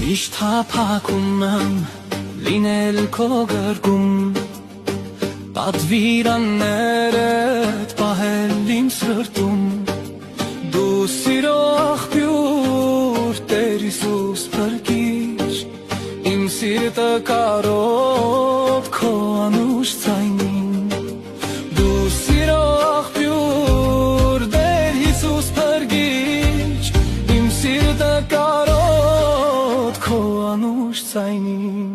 Միշտ հափակում եմ լինել քո գրկում, պատվիրաններդ պահել իմ սրտում, դու սիրո աղբյուր, Տեր Հիսուս փրկիչ, իմ սիրտը կարոտ քո անուշ ձայնին, դու սիրո աղբյուր, Տեր Հիսուս փրկիչ, իմ սիրտը կարոտ քո անուշ ձայնին,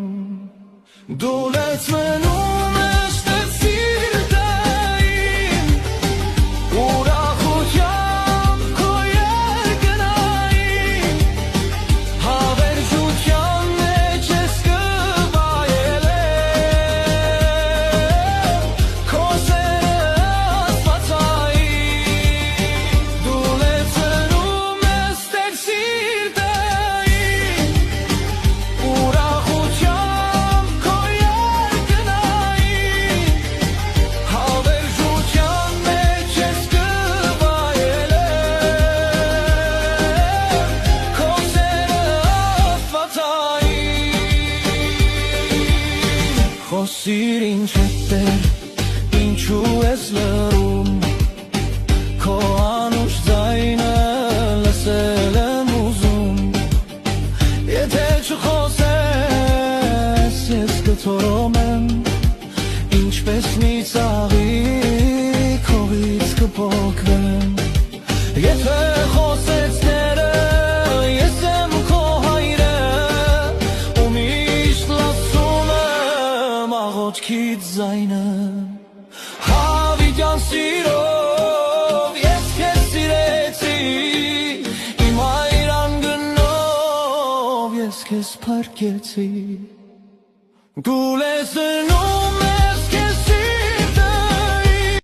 դու լեցմենում ես Տեր սիրտային, ուրախությամբ քո երկնային, հավերժության մեջ ես կվայելեմ, քո սերը աստվածային, դու լեցնում ես Տեր սիրտային, ուրախությամբ քո երկնային, հավերժության մեջ ես կվայելեմ, քո սերը աստվածային, խոսիր ինչ է Տեր, ինչու ես լռում, քո անուշ ձայնը լսել եմ ուզում, եթե չխոսես ես կթորոմեմ, ինչպես մի ծաղիկ հողից կփոքվեմ, եթե խոսեց Տերը, ես եմ քո հայրը, ու միշտ լսում եմ աղոթքիդ ձայնը, հավիտյան սիրով ես քեզ սիրեցի, իմ հայրան գնով ես քեզ փրկեցի, դու լսնում